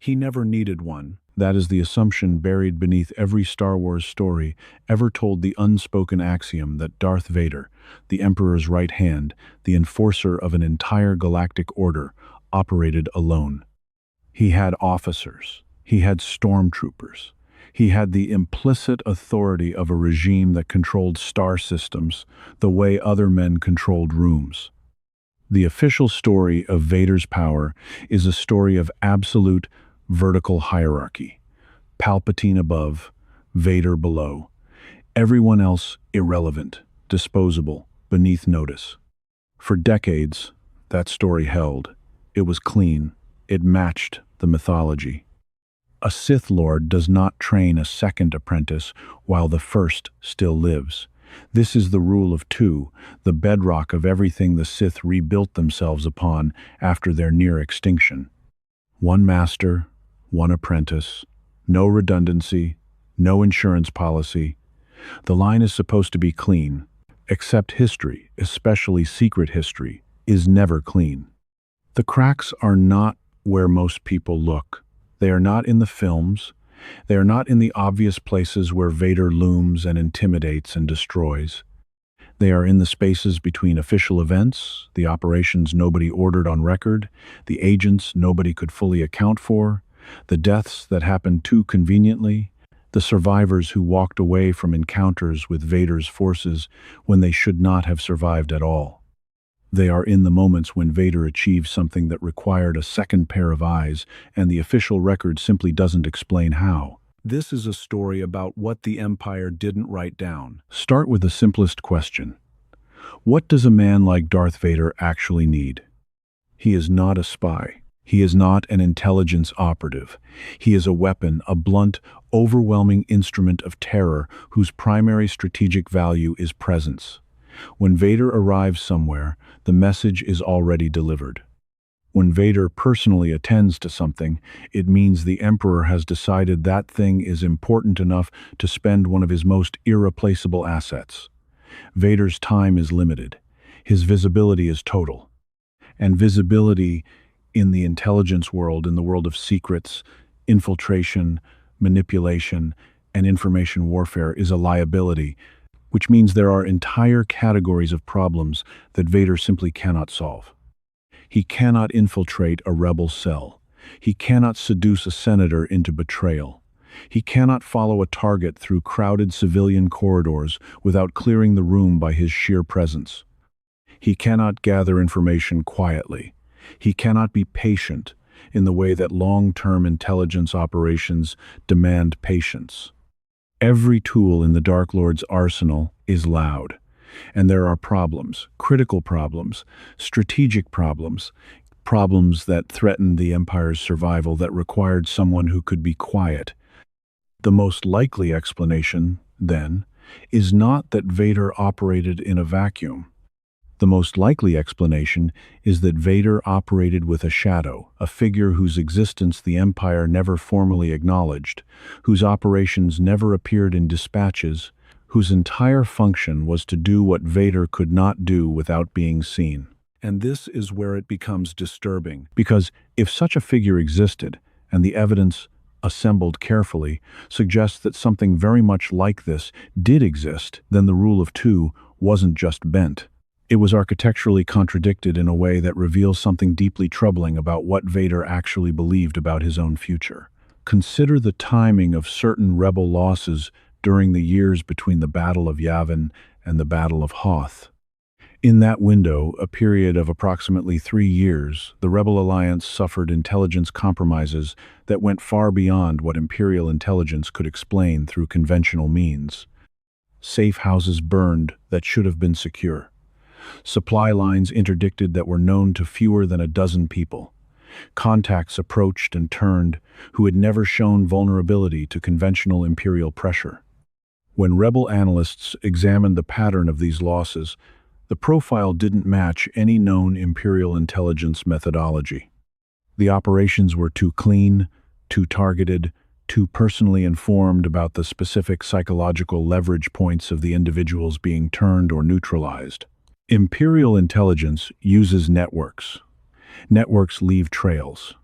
He never needed one. That is the assumption buried beneath every Star Wars story ever told, the unspoken axiom that Darth Vader, the Emperor's right hand, the enforcer of an entire galactic order, operated alone. He had officers. He had stormtroopers. He had the implicit authority of a regime that controlled star systems the way other men controlled rooms. The official story of Vader's power is a story of absolute vertical hierarchy. Palpatine above, Vader below. Everyone else irrelevant, disposable, beneath notice. For decades, that story held. It was clean. It matched the mythology. A Sith Lord does not train a second apprentice while the first still lives. This is the rule of two, the bedrock of everything the Sith rebuilt themselves upon after their near extinction. One master, one apprentice, no redundancy, no insurance policy. The line is supposed to be clean, except history, especially secret history, is never clean. The cracks are not where most people look. They are not in the films. They are not in the obvious places where Vader looms and intimidates and destroys. They are in the spaces between official events, the operations nobody ordered on record, the agents nobody could fully account for, the deaths that happened too conveniently, the survivors who walked away from encounters with Vader's forces when they should not have survived at all. They are in the moments when Vader achieved something that required a second pair of eyes, and the official record simply doesn't explain how. This is a story about what the Empire didn't write down. Start with the simplest question. What does a man like Darth Vader actually need? He is not a spy. He is not an intelligence operative. He is a weapon, a blunt, overwhelming instrument of terror whose primary strategic value is presence. When Vader arrives somewhere, the message is already delivered. When Vader personally attends to something, it means the Emperor has decided that thing is important enough to spend one of his most irreplaceable assets. Vader's time is limited. His visibility is total. And visibility in the intelligence world, in the world of secrets, infiltration, manipulation, and information warfare, is a liability, which means there are entire categories of problems that Vader simply cannot solve. He cannot infiltrate a rebel cell. He cannot seduce a senator into betrayal. He cannot follow a target through crowded civilian corridors without clearing the room by his sheer presence. He cannot gather information quietly. He cannot be patient in the way that long-term intelligence operations demand patience. Every tool in the Dark Lord's arsenal is loud, and there are problems, critical problems, strategic problems, problems that threatened the Empire's survival that required someone who could be quiet. The most likely explanation, then, is not that Vader operated in a vacuum. The most likely explanation is that Vader operated with a shadow, a figure whose existence the Empire never formally acknowledged, whose operations never appeared in dispatches, whose entire function was to do what Vader could not do without being seen. And this is where it becomes disturbing, because if such a figure existed, and the evidence, assembled carefully, suggests that something very much like this did exist, then the rule of two wasn't just bent. It was architecturally contradicted in a way that reveals something deeply troubling about what Vader actually believed about his own future. Consider the timing of certain rebel losses during the years between the Battle of Yavin and the Battle of Hoth. In that window, a period of approximately 3 years, the Rebel Alliance suffered intelligence compromises that went far beyond what Imperial intelligence could explain through conventional means. Safe houses burned that should have been secure. Supply lines interdicted that were known to fewer than a dozen people. Contacts approached and turned who had never shown vulnerability to conventional Imperial pressure. When Rebel analysts examined the pattern of these losses, the profile didn't match any known Imperial intelligence methodology. The operations were too clean, too targeted, too personally informed about the specific psychological leverage points of the individuals being turned or neutralized. Imperial intelligence uses networks. Networks leave trails.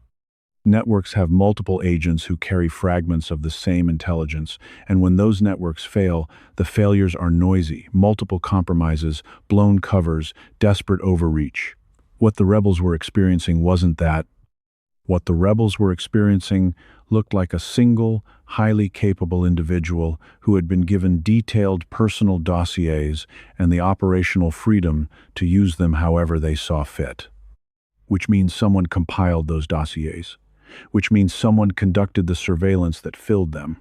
Networks have multiple agents who carry fragments of the same intelligence, and when those networks fail, the failures are noisy, multiple compromises, blown covers, desperate overreach. What the rebels were experiencing wasn't that. What the rebels were experiencing looked like a single, highly capable individual who had been given detailed personal dossiers and the operational freedom to use them however they saw fit. Which means someone compiled those dossiers. Which means someone conducted the surveillance that filled them.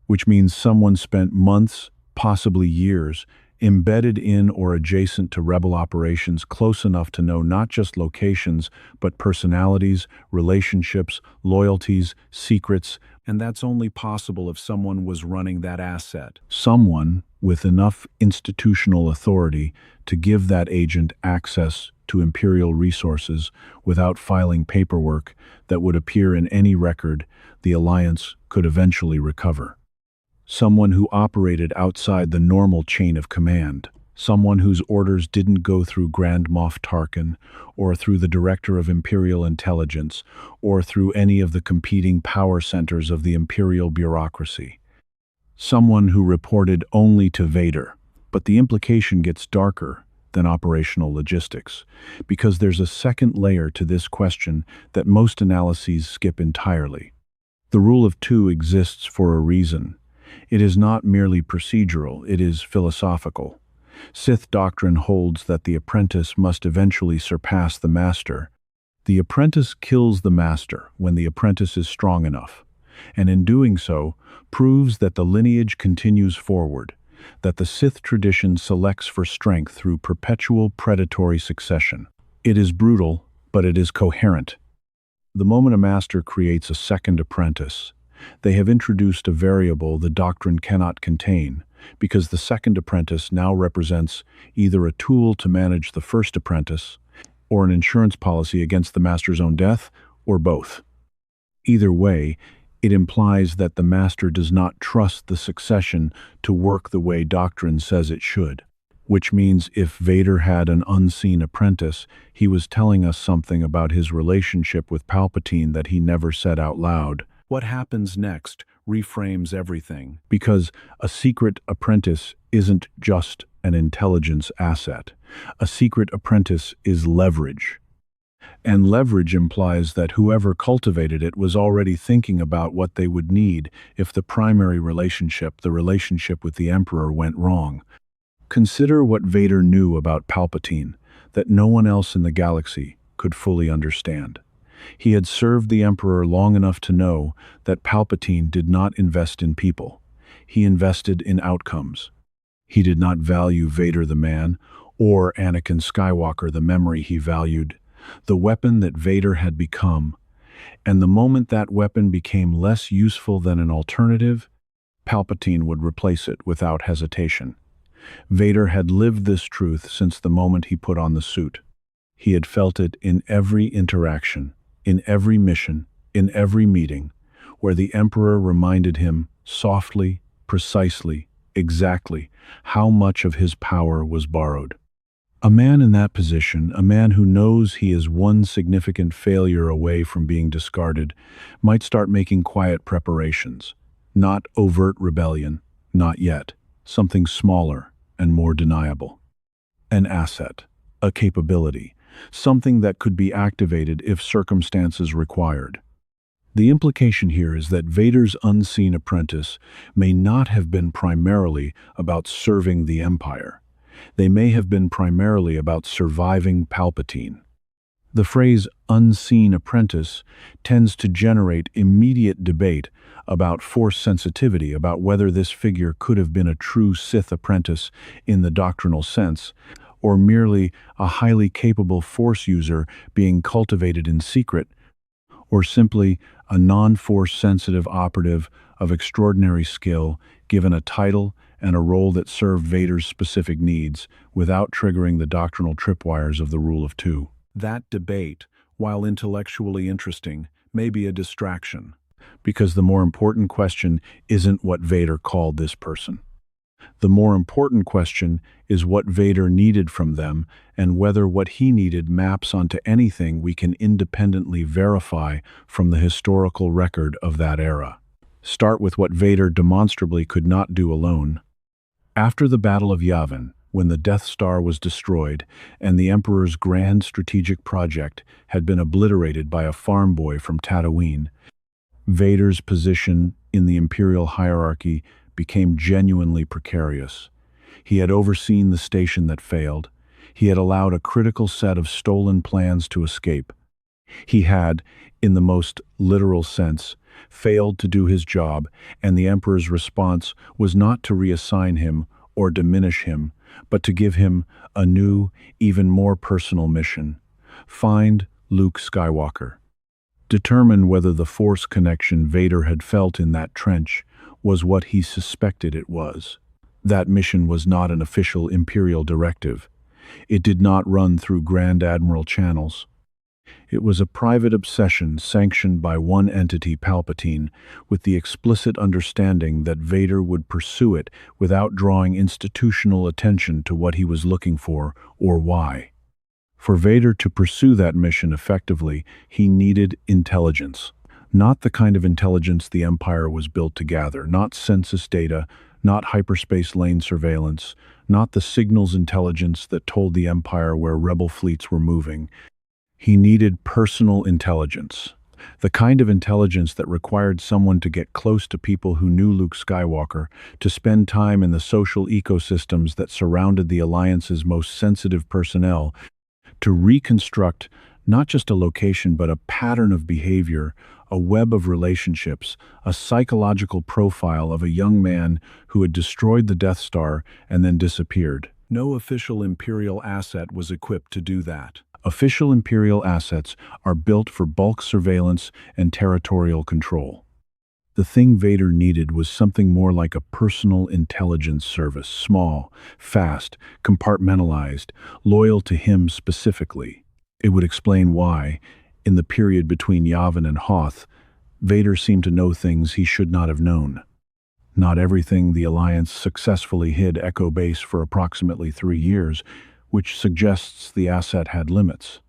Which means someone spent months, possibly years, embedded in or adjacent to rebel operations close enough to know not just locations, but personalities, relationships, loyalties, secrets, and that's only possible if someone was running that asset. Someone with enough institutional authority to give that agent access to Imperial resources without filing paperwork that would appear in any record the Alliance could eventually recover. Someone who operated outside the normal chain of command. Someone whose orders didn't go through Grand Moff Tarkin, or through the Director of Imperial Intelligence, or through any of the competing power centers of the Imperial bureaucracy. Someone who reported only to Vader. But the implication gets darker than operational logistics, because there's a second layer to this question that most analyses skip entirely. The rule of two exists for a reason. It is not merely procedural, it is philosophical. Sith doctrine holds that the apprentice must eventually surpass the master. The apprentice kills the master when the apprentice is strong enough, and in doing so, proves that the lineage continues forward, that the Sith tradition selects for strength through perpetual predatory succession. It is brutal, but it is coherent. The moment a master creates a second apprentice, they have introduced a variable the doctrine cannot contain, because the second apprentice now represents either a tool to manage the first apprentice, or an insurance policy against the master's own death, or both. Either way, it implies that the master does not trust the succession to work the way doctrine says it should. Which means if Vader had an unseen apprentice, he was telling us something about his relationship with Palpatine that he never said out loud. What happens next reframes everything, because a secret apprentice isn't just an intelligence asset. A secret apprentice is leverage. And leverage implies that whoever cultivated it was already thinking about what they would need if the primary relationship, the relationship with the Emperor, went wrong. Consider what Vader knew about Palpatine that no one else in the galaxy could fully understand. He had served the Emperor long enough to know that Palpatine did not invest in people. He invested in outcomes. He did not value Vader the man, or Anakin Skywalker the memory. He valued the weapon that Vader had become. And the moment that weapon became less useful than an alternative, Palpatine would replace it without hesitation. Vader had lived this truth since the moment he put on the suit. He had felt it in every interaction, in every mission, in every meeting, where the Emperor reminded him softly, precisely, exactly how much of his power was borrowed. A man in that position, a man who knows he is one significant failure away from being discarded, might start making quiet preparations. Not overt rebellion, not yet. Something smaller and more deniable. An asset, a capability, something that could be activated if circumstances required. The implication here is that Vader's unseen apprentice may not have been primarily about serving the Empire. They may have been primarily about surviving Palpatine. The phrase unseen apprentice tends to generate immediate debate about Force sensitivity, about whether this figure could have been a true Sith apprentice in the doctrinal sense, or merely a highly capable Force user being cultivated in secret, or simply a non-Force sensitive operative of extraordinary skill given a title and a role that served Vader's specific needs without triggering the doctrinal tripwires of the rule of two. That debate, while intellectually interesting, may be a distraction, because the more important question isn't what Vader called this person. The more important question is what Vader needed from them and whether what he needed maps onto anything we can independently verify from the historical record of that era. Start with what Vader demonstrably could not do alone. After the Battle of Yavin, when the Death Star was destroyed and the Emperor's grand strategic project had been obliterated by a farm boy from Tatooine, Vader's position in the Imperial hierarchy became genuinely precarious. He had overseen the station that failed. He had allowed a critical set of stolen plans to escape. He had, in the most literal sense, failed to do his job, and the Emperor's response was not to reassign him or diminish him, but to give him a new, even more personal mission: find Luke Skywalker. Determine whether the Force connection Vader had felt in that trench was what he suspected it was. That mission was not an official Imperial directive. It did not run through Grand Admiral channels. It was a private obsession sanctioned by one entity, Palpatine, with the explicit understanding that Vader would pursue it without drawing institutional attention to what he was looking for or why. For Vader to pursue that mission effectively, he needed intelligence. Not the kind of intelligence the Empire was built to gather, not census data, not hyperspace lane surveillance, not the signals intelligence that told the Empire where rebel fleets were moving. He needed personal intelligence, the kind of intelligence that required someone to get close to people who knew Luke Skywalker, to spend time in the social ecosystems that surrounded the Alliance's most sensitive personnel, to reconstruct not just a location but a pattern of behavior, a web of relationships, a psychological profile of a young man who had destroyed the Death Star and then disappeared. No official Imperial asset was equipped to do that. Official Imperial assets are built for bulk surveillance and territorial control. The thing Vader needed was something more like a personal intelligence service, small, fast, compartmentalized, loyal to him specifically. It would explain why, in the period between Yavin and Hoth, Vader seemed to know things he should not have known. Not everything. The Alliance successfully hid Echo Base for approximately 3 years, which suggests the asset had limits.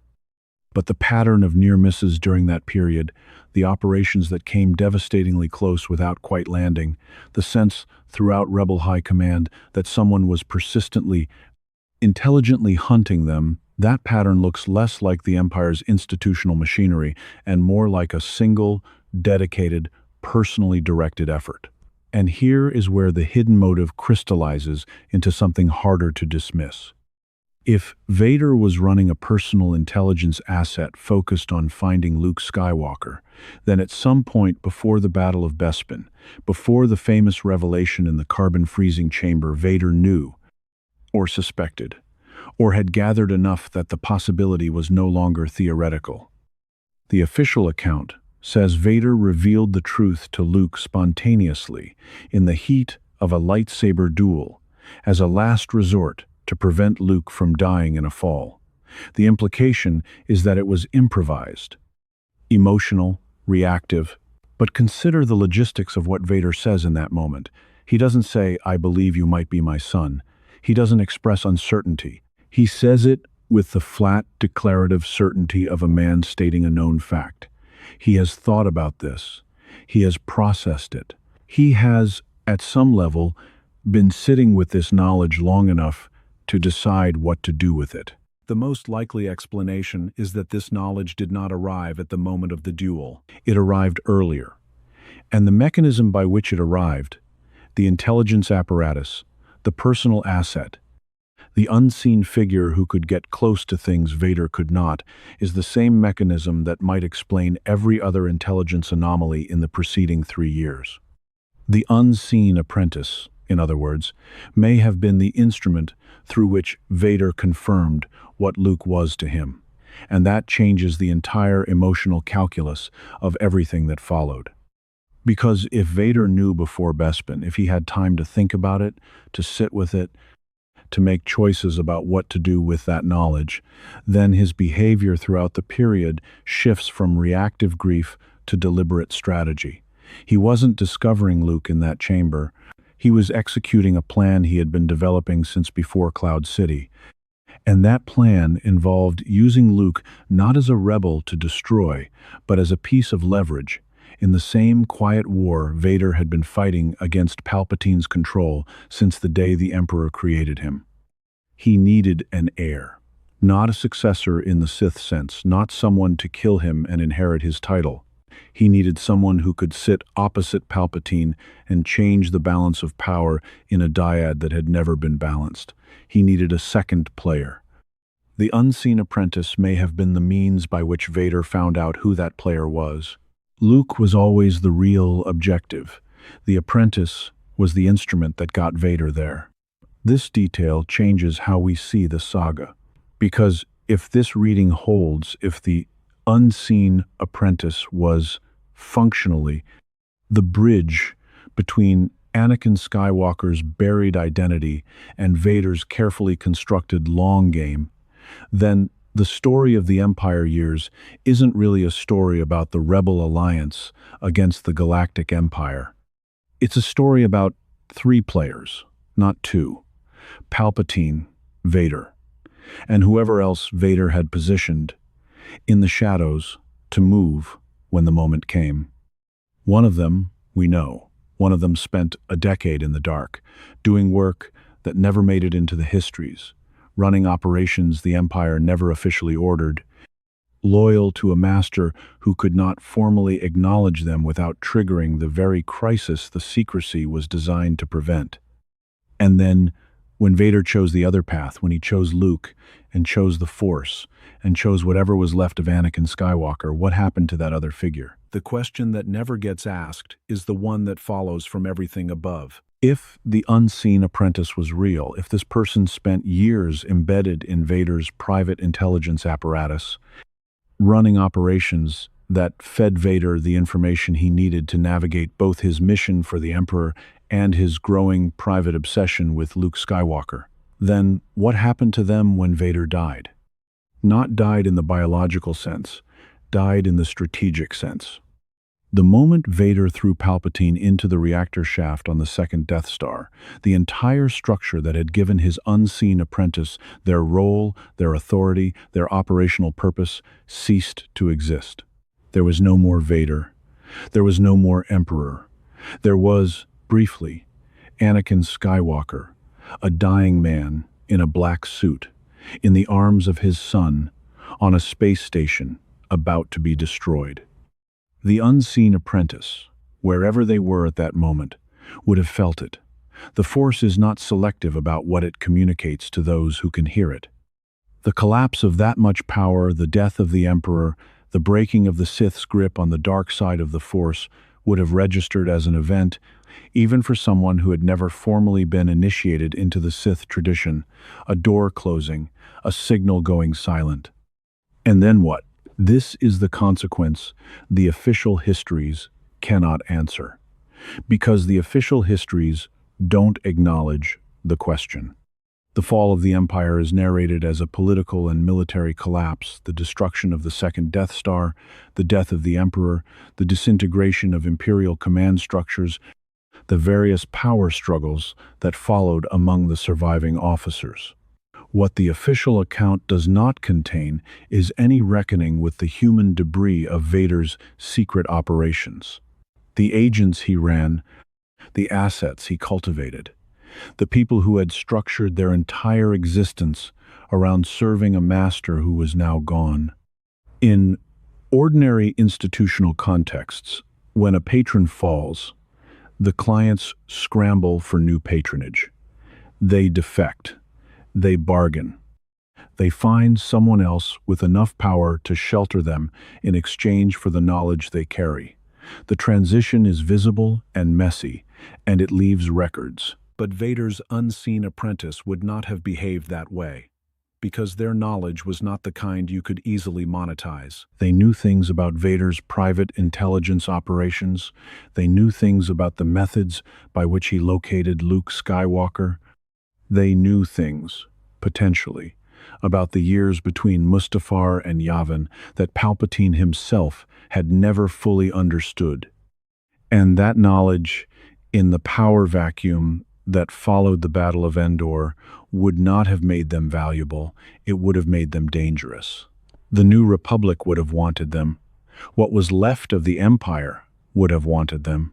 But the pattern of near misses during that period, the operations that came devastatingly close without quite landing, the sense throughout Rebel High Command that someone was persistently, intelligently hunting them, that pattern looks less like the Empire's institutional machinery and more like a single, dedicated, personally directed effort. And here is where the hidden motive crystallizes into something harder to dismiss. If Vader was running a personal intelligence asset focused on finding Luke Skywalker, then at some point before the Battle of Bespin, before the famous revelation in the carbon freezing chamber, Vader knew, or suspected, or had gathered enough that the possibility was no longer theoretical. The official account says Vader revealed the truth to Luke spontaneously, in the heat of a lightsaber duel, as a last resort to prevent Luke from dying in a fall. The implication is that it was improvised, emotional, reactive. But consider the logistics of what Vader says in that moment. He doesn't say, "I believe you might be my son." He doesn't express uncertainty. He says it with the flat, declarative certainty of a man stating a known fact. He has thought about this. He has processed it. He has, at some level, been sitting with this knowledge long enough to decide what to do with it. The most likely explanation is that this knowledge did not arrive at the moment of the duel. It arrived earlier. And the mechanism by which it arrived, the intelligence apparatus, the personal asset, the unseen figure who could get close to things Vader could not, is the same mechanism that might explain every other intelligence anomaly in the preceding 3 years. The unseen apprentice, in other words, may have been the instrument through which Vader confirmed what Luke was to him, and that changes the entire emotional calculus of everything that followed. Because if Vader knew before Bespin, if he had time to think about it, to sit with it, to make choices about what to do with that knowledge, then his behavior throughout the period shifts from reactive grief to deliberate strategy. He wasn't discovering Luke in that chamber. He was executing a plan he had been developing since before Cloud City, and that plan involved using Luke not as a rebel to destroy, but as a piece of leverage in the same quiet war Vader had been fighting against Palpatine's control since the day the Emperor created him. He needed an heir, not a successor in the Sith sense, not someone to kill him and inherit his title. He needed someone who could sit opposite Palpatine and change the balance of power in a dyad that had never been balanced. He needed a second player. The unseen apprentice may have been the means by which Vader found out who that player was. Luke was always the real objective. The apprentice was the instrument that got Vader there. This detail changes how we see the saga, because if this reading holds, if the unseen apprentice was functionally the bridge between Anakin Skywalker's buried identity and Vader's carefully constructed long game, then the story of the Empire years isn't really a story about the Rebel Alliance against the Galactic Empire. It's a story about three players, not two: Palpatine, Vader, and whoever else Vader had positioned in the shadows to move when the moment came. One of them, we know. One of them spent a decade in the dark, doing work that never made it into the histories, running operations the Empire never officially ordered, loyal to a master who could not formally acknowledge them without triggering the very crisis the secrecy was designed to prevent. And then, when Vader chose the other path, when he chose Luke and chose the Force and chose whatever was left of Anakin Skywalker, what happened to that other figure? The question that never gets asked is the one that follows from everything above. If the unseen apprentice was real, if this person spent years embedded in Vader's private intelligence apparatus, running operations that fed Vader the information he needed to navigate both his mission for the Emperor and his growing private obsession with Luke Skywalker, then what happened to them when Vader died? Not died in the biological sense, died in the strategic sense. The moment Vader threw Palpatine into the reactor shaft on the second Death Star, the entire structure that had given his unseen apprentice their role, their authority, their operational purpose ceased to exist. There was no more Vader. There was no more Emperor. There was, briefly, Anakin Skywalker, a dying man in a black suit, in the arms of his son, on a space station about to be destroyed. The unseen apprentice, wherever they were at that moment, would have felt it. The Force is not selective about what it communicates to those who can hear it. The collapse of that much power, the death of the Emperor, the breaking of the Sith's grip on the dark side of the Force would have registered as an event, even for someone who had never formally been initiated into the Sith tradition, a door closing, a signal going silent. And then what? This is the consequence the official histories cannot answer, because the official histories don't acknowledge the question. The fall of the Empire is narrated as a political and military collapse, the destruction of the second Death Star, the death of the Emperor, the disintegration of Imperial command structures, the various power struggles that followed among the surviving officers. What the official account does not contain is any reckoning with the human debris of Vader's secret operations. The agents he ran, the assets he cultivated, the people who had structured their entire existence around serving a master who was now gone. In ordinary institutional contexts, when a patron falls, the clients scramble for new patronage. They defect. They bargain. They find someone else with enough power to shelter them in exchange for the knowledge they carry. The transition is visible and messy, and it leaves records. But Vader's unseen apprentice would not have behaved that way, because their knowledge was not the kind you could easily monetize. They knew things about Vader's private intelligence operations. They knew things about the methods by which he located Luke Skywalker. They knew things, potentially, about the years between Mustafar and Yavin that Palpatine himself had never fully understood. And that knowledge, in the power vacuum that followed the Battle of Endor would not have made them valuable, it would have made them dangerous. The New Republic would have wanted them. What was left of the Empire would have wanted them.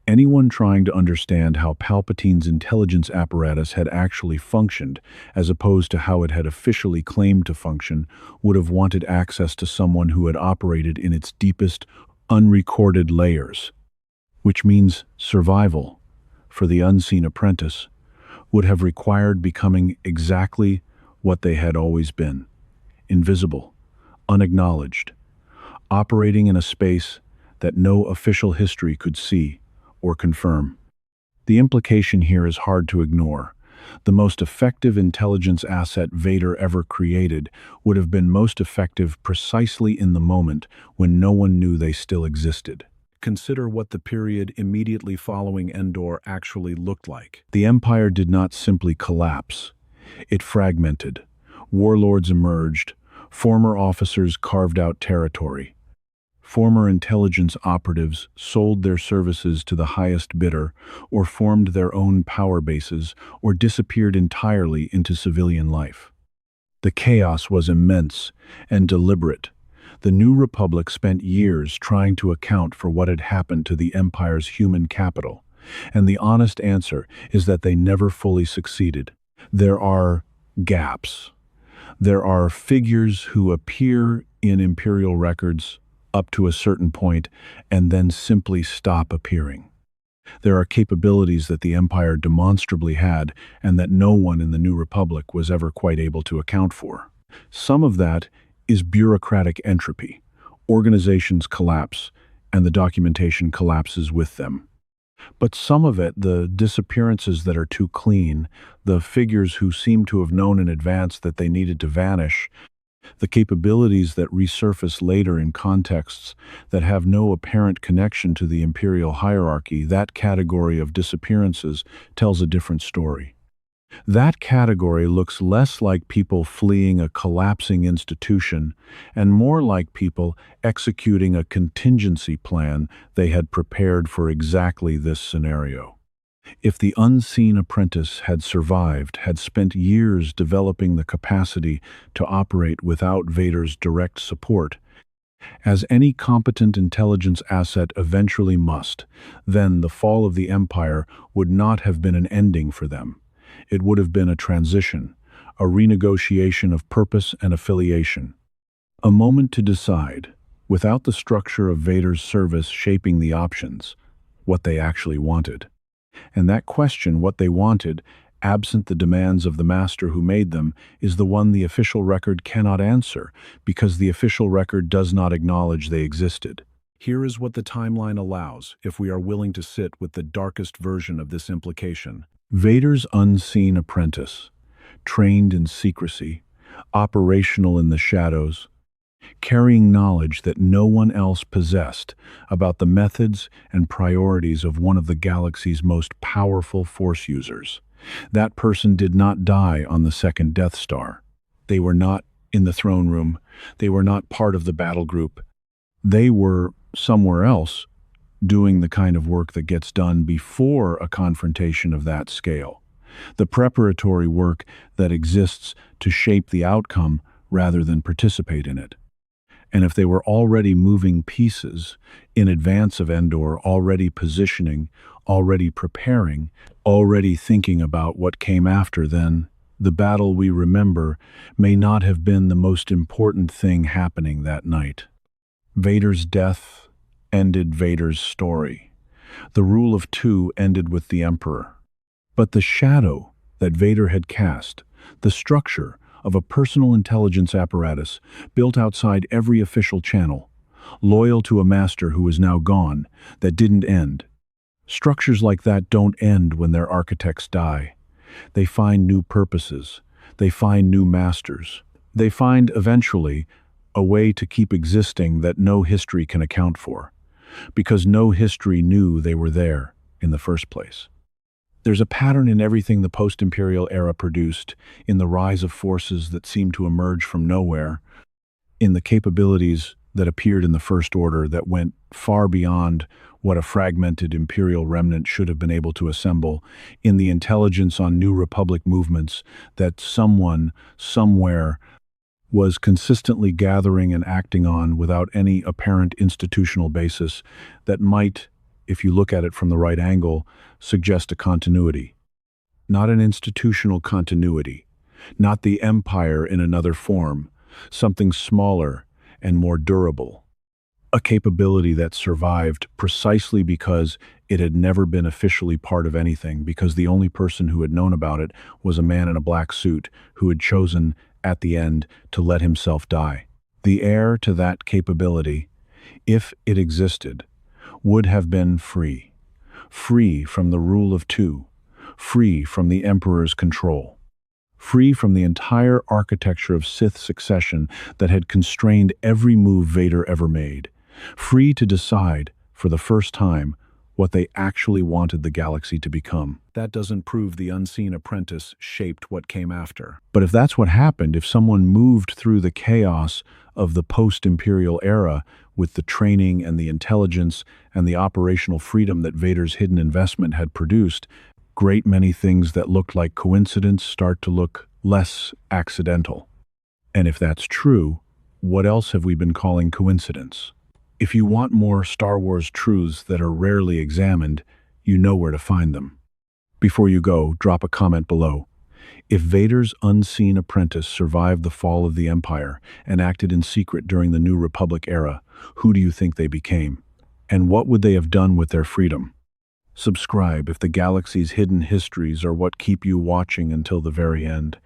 Anyone trying to understand how Palpatine's intelligence apparatus had actually functioned, as opposed to how it had officially claimed to function, would have wanted access to someone who had operated in its deepest, unrecorded layers, which means survival, for the unseen apprentice, would have required becoming exactly what they had always been: invisible, unacknowledged, operating in a space that no official history could see or confirm. The implication here is hard to ignore. The most effective intelligence asset Vader ever created would have been most effective precisely in the moment when no one knew they still existed. Consider what the period immediately following Endor actually looked like. The Empire did not simply collapse. It fragmented. Warlords emerged. Former officers carved out territory. Former intelligence operatives sold their services to the highest bidder, or formed their own power bases, or disappeared entirely into civilian life. The chaos was immense and deliberate. The New Republic spent years trying to account for what had happened to the Empire's human capital, and the honest answer is that they never fully succeeded. There are gaps. There are figures who appear in Imperial records up to a certain point and then simply stop appearing. There are capabilities that the Empire demonstrably had and that no one in the New Republic was ever quite able to account for. Some of that is bureaucratic entropy. Organizations collapse, and the documentation collapses with them. But some of it, the disappearances that are too clean, the figures who seem to have known in advance that they needed to vanish, the capabilities that resurface later in contexts that have no apparent connection to the imperial hierarchy, that category of disappearances tells a different story. That category looks less like people fleeing a collapsing institution and more like people executing a contingency plan they had prepared for exactly this scenario. If the unseen apprentice had survived, had spent years developing the capacity to operate without Vader's direct support, as any competent intelligence asset eventually must, then the fall of the Empire would not have been an ending for them. It would have been a transition, a renegotiation of purpose and affiliation. A moment to decide, without the structure of Vader's service shaping the options, what they actually wanted. And that question, what they wanted, absent the demands of the master who made them, is the one the official record cannot answer, because the official record does not acknowledge they existed. Here is what the timeline allows, if we are willing to sit with the darkest version of this implication. Vader's unseen apprentice, trained in secrecy, operational in the shadows, carrying knowledge that no one else possessed about the methods and priorities of one of the galaxy's most powerful Force users. That person did not die on the second Death Star. They were not in the throne room. They were not part of the battle group. They were somewhere else, doing the kind of work that gets done before a confrontation of that scale. The preparatory work that exists to shape the outcome rather than participate in it. And if they were already moving pieces in advance of Endor, already positioning, already preparing, already thinking about what came after, then the battle we remember may not have been the most important thing happening that night. Vader's death ended Vader's story. The rule of two ended with the Emperor. But the shadow that Vader had cast, the structure of a personal intelligence apparatus built outside every official channel, loyal to a master who is now gone, that didn't end. Structures like that don't end when their architects die. They find new purposes. They find new masters. They find, eventually, a way to keep existing that no history can account for, because no history knew they were there in the first place. There's a pattern in everything the post-imperial era produced, in the rise of forces that seem to emerge from nowhere, in the capabilities that appeared in the First Order that went far beyond what a fragmented Imperial remnant should have been able to assemble, in the intelligence on New Republic movements that someone, somewhere, was consistently gathering and acting on without any apparent institutional basis that might, if you look at it from the right angle, suggest a continuity. Not an institutional continuity, not the empire in another form, something smaller and more durable. A capability that survived precisely because it had never been officially part of anything, because the only person who had known about it was a man in a black suit who had chosen, at the end, to let himself die. The heir to that capability, if it existed, would have been free. Free from the rule of two, free from the Emperor's control, free from the entire architecture of Sith succession that had constrained every move Vader ever made, free to decide, for the first time, what they actually wanted the galaxy to become. That doesn't prove the unseen apprentice shaped what came after. But if that's what happened, if someone moved through the chaos of the post-Imperial era with the training and the intelligence and the operational freedom that Vader's hidden investment had produced, great many things that looked like coincidence start to look less accidental. And if that's true, what else have we been calling coincidence? If you want more Star Wars truths that are rarely examined, you know where to find them. Before you go, drop a comment below. If Vader's unseen apprentice survived the fall of the Empire and acted in secret during the New Republic era, who do you think they became? And what would they have done with their freedom? Subscribe if the galaxy's hidden histories are what keep you watching until the very end.